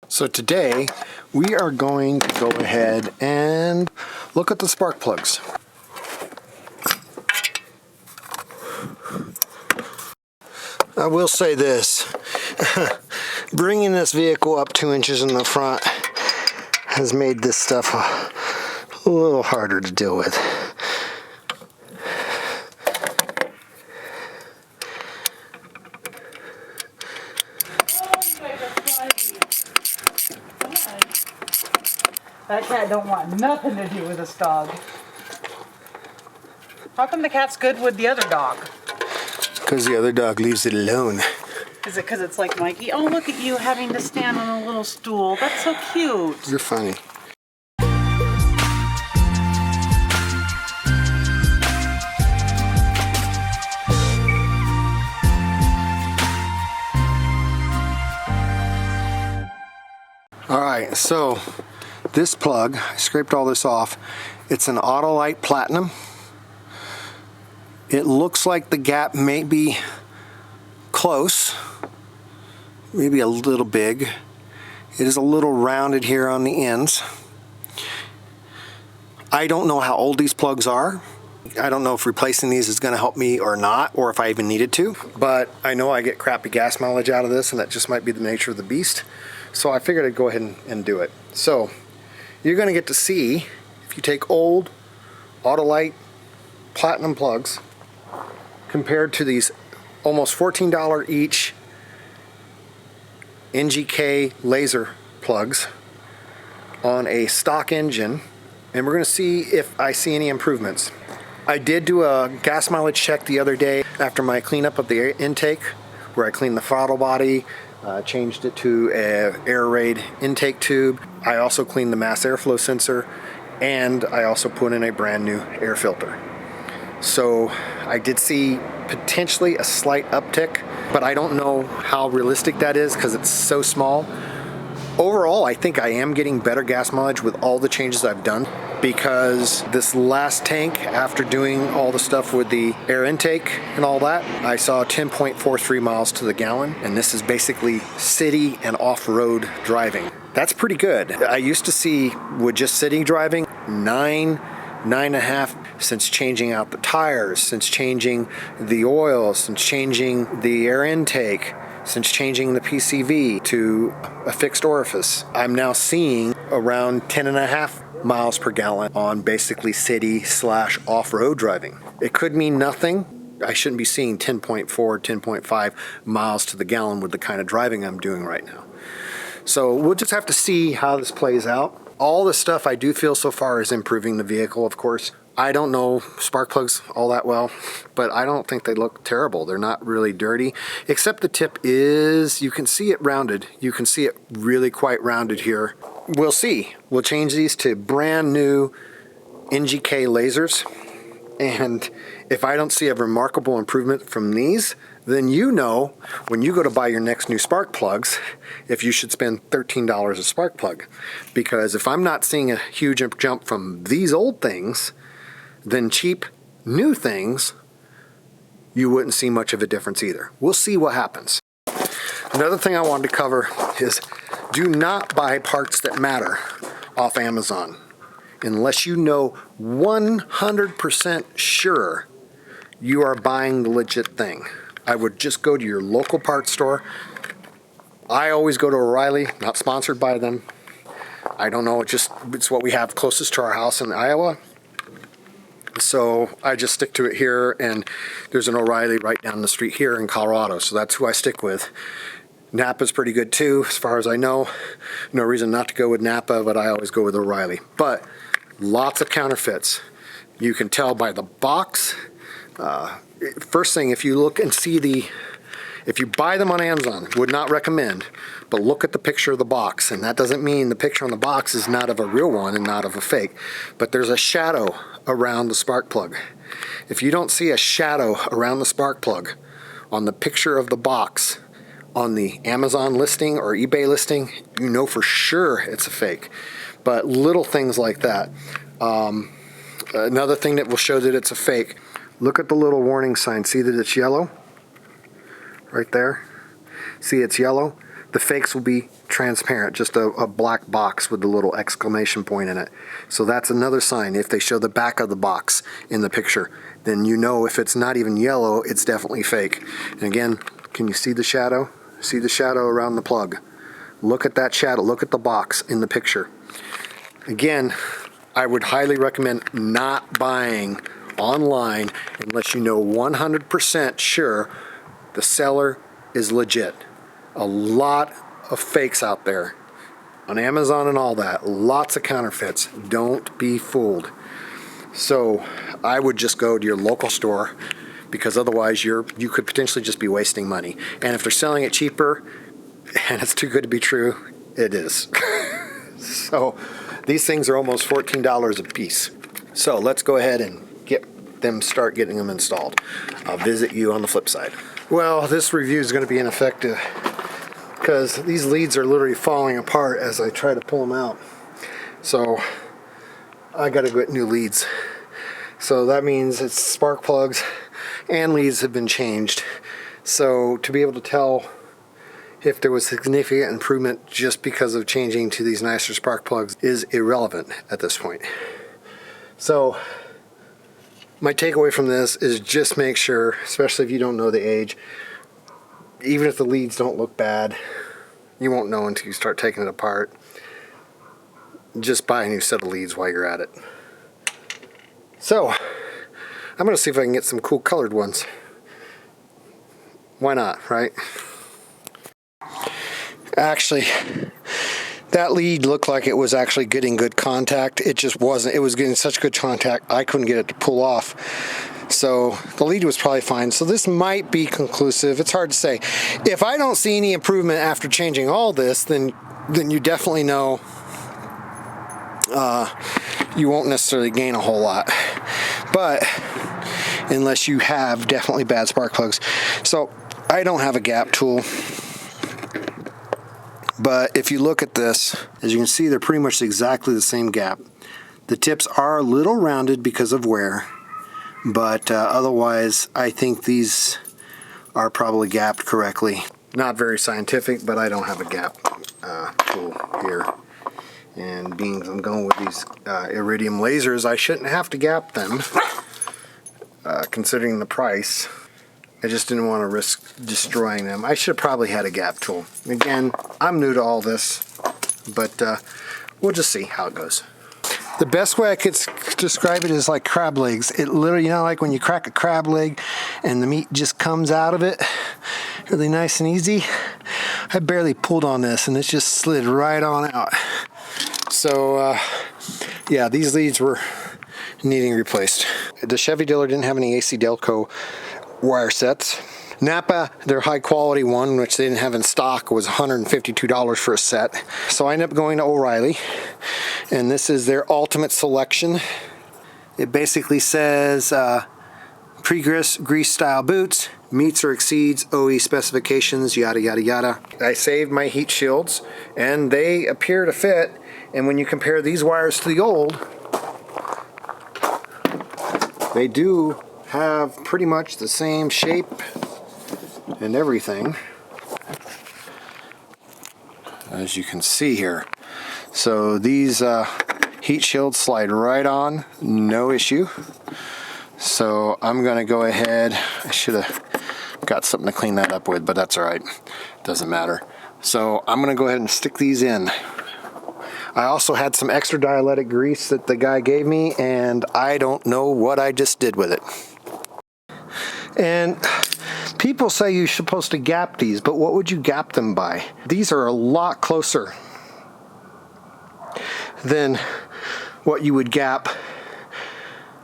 So today we are going to go ahead and look at the spark plugs. I will say this, bringing this vehicle up 2 inches in the front has made this stuff a little harder to deal with. That cat don't want nothing to do with this dog. How come the cat's good with the other dog? Because the other dog leaves it alone. Is it because it's like Mikey? Oh, look at you having to stand on a little stool. That's so cute. You're funny. Alright, so this plug, I scraped all this off. It's an autolite platinum. It looks like the gap may be close, maybe a little big. It is a little rounded here on the ends. I don't know how old these plugs are. I don't know if replacing these is going to help me or not, or if I even needed to, but I know I get crappy gas mileage out of this, and that just might be the nature of the beast. So I figured I'd go ahead and do it. So you're going to get to see, if you take old autolite platinum plugs compared to these almost $14 each NGK laser plugs on a stock engine, and we're going to see if I see any improvements. I did do a gas mileage check the other day after my cleanup of the air intake, where I cleaned the throttle body, changed it to an air raid intake tube. I also cleaned the mass airflow sensor, and I also put in a brand new air filter. So I did see potentially a slight uptick, but I don't know how realistic that is because it's so small. Overall, I think I am getting better gas mileage with all the changes I've done, because this last tank, after doing all the stuff with the air intake and all that, I saw 10.43 miles to the gallon, and this is basically city and off-road driving. That's pretty good. I used to see with just city driving 9.5 since changing out the tires, since changing the oil, since changing the air intake, since changing the PCV to a fixed orifice. I'm now seeing around 10.5 miles per gallon on basically city / off-road driving. It could mean nothing. I shouldn't be seeing 10.4, 10.5 miles to the gallon with the kind of driving I'm doing right now. So we'll just have to see how this plays out. All the stuff I do feel so far is improving the vehicle, of course. I don't know spark plugs all that well, but I don't think they look terrible. They're not really dirty, except the tip is, you can see it rounded. You can see it really quite rounded here. We'll see. We'll change these to brand new NGK lasers, and if I don't see a remarkable improvement from these, then you know when you go to buy your next new spark plugs if you should spend $13 a spark plug. Because if I'm not seeing a huge jump from these old things, then cheap new things, you wouldn't see much of a difference either. We'll see what happens. Another thing I wanted to cover is, do not buy parts that matter off Amazon unless you know 100% sure you are buying the legit thing. I would just go to your local parts store. I always go to O'Reilly, not sponsored by them. I don't know, it's what we have closest to our house in Iowa. So I just stick to it here, and there's an O'Reilly right down the street here in Colorado, so that's who I stick with. Napa's pretty good too, as far as I know. No reason not to go with Napa, but I always go with O'Reilly. But lots of counterfeits. You can tell by the box. First thing, if you look and see if you buy them on Amazon, would not recommend, but look at the picture of the box, and that doesn't mean the picture on the box is not of a real one and not of a fake, but there's a shadow around the spark plug. If you don't see a shadow around the spark plug on the picture of the box on the Amazon listing or eBay listing, you know for sure it's a fake. But little things like that. Another thing that will show that it's a fake, look at the little warning sign. See that it's yellow? Right there. See, it's yellow. The fakes will be transparent, just a black box with the little exclamation point in it. So that's another sign. If they show the back of the box in the picture, then you know if it's not even yellow, it's definitely fake. And again, can you see the shadow? See the shadow around the plug? Look at that shadow. Look at the box in the picture. Again, I would highly recommend not buying online unless you know 100% sure the seller is legit. A lot of fakes out there on Amazon and all that. Lots of counterfeits. Don't be fooled. So I would just go to your local store, because otherwise you could potentially just be wasting money. And if they're selling it cheaper and it's too good to be true, it is. So these things are almost $14 a piece. So let's go ahead and start getting them installed. I'll visit you on the flip side. Well, this review is going to be ineffective because these leads are literally falling apart as I try to pull them out. So I got to get new leads. So that means it's spark plugs and leads have been changed. So to be able to tell if there was significant improvement just because of changing to these nicer spark plugs is irrelevant at this point. So my takeaway from this is just make sure, especially if you don't know the age, even if the leads don't look bad, you won't know until you start taking it apart. Just buy a new set of leads while you're at it. So I'm going to see if I can get some cool colored ones. Why not, right? Actually, that lead looked like it was actually getting good contact. It just wasn't. It was getting such good contact, I couldn't get it to pull off. So the lead was probably fine. So this might be conclusive. It's hard to say. If I don't see any improvement after changing all this, then you definitely know you won't necessarily gain a whole lot. But unless you have definitely bad spark plugs. So I don't have a gap tool. But if you look at this, as you can see, they're pretty much exactly the same gap. The tips are a little rounded because of wear, but otherwise I think these are probably gapped correctly. Not very scientific, but I don't have a gap tool here. And being I'm going with these Iridium lasers, I shouldn't have to gap them, considering the price. I just didn't want to risk destroying them. I should have probably had a gap tool. Again, I'm new to all this, but we'll just see how it goes. The best way I could describe it is like crab legs. It literally, you know, like when you crack a crab leg and the meat just comes out of it, really nice and easy. I barely pulled on this and it just slid right on out. So, yeah, these leads were needing replaced. The Chevy dealer didn't have any AC Delco wire sets. Napa, their high quality one, which they didn't have in stock, was $152 for a set. So I ended up going to O'Reilly, and this is their ultimate selection. It basically says pre-grease style boots, meets or exceeds OE specifications, yada yada yada. I saved my heat shields and they appear to fit, and when you compare these wires to the old, they do have pretty much the same shape and everything, as you can see here. So these heat shields slide right on, no issue. So I'm gonna go ahead, I should have got something to clean that up with, but that's all right, doesn't matter. So I'm gonna go ahead and stick these in. I also had some extra dielectric grease that the guy gave me, and I don't know what I just did with it. And people say you're supposed to gap these, but what would you gap them by? These are a lot closer than what you would gap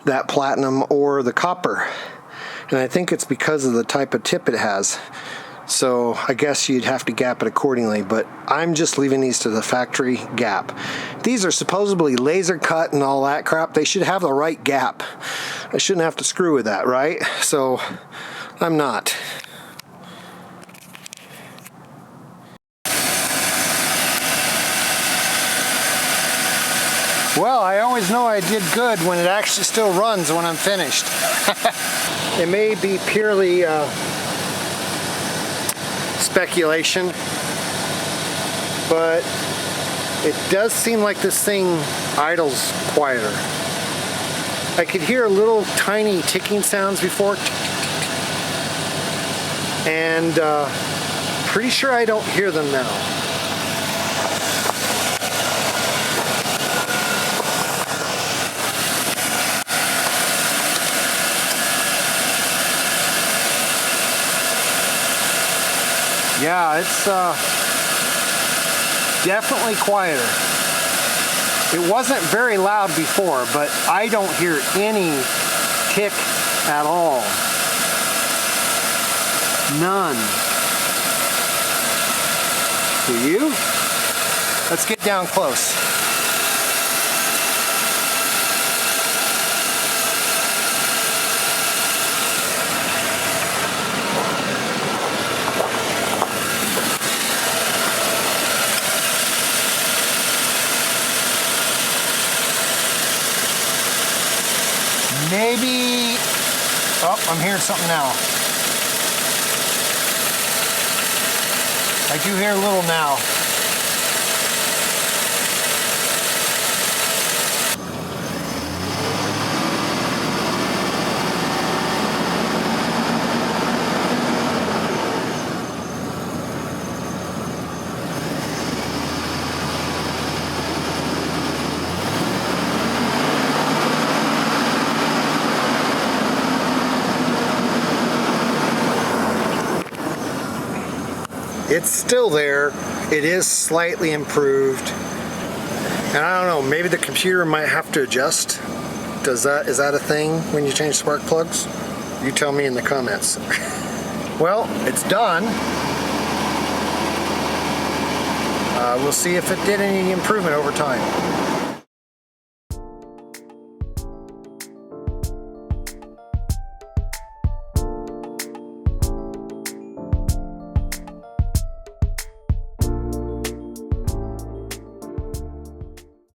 that platinum or the copper. And I think it's because of the type of tip it has. So I guess you'd have to gap it accordingly, but I'm just leaving these to the factory gap. These are supposedly laser cut and all that crap. They should have the right gap. I shouldn't have to screw with that, right? So I'm not. Well, I always know I did good when it actually still runs when I'm finished. It may be purely speculation, but it does seem like this thing idles quieter. I could hear little tiny ticking sounds before, and pretty sure I don't hear them now. Yeah, it's definitely quieter. It wasn't very loud before, but I don't hear any tick at all. None. Do you? Let's get down close. Maybe, oh, I'm hearing something now. I do hear a little now. It's still there. It is slightly improved. And I don't know, maybe the computer might have to adjust. Is that a thing when you change spark plugs? You tell me in the comments. Well, it's done. We'll see if it did any improvement over time.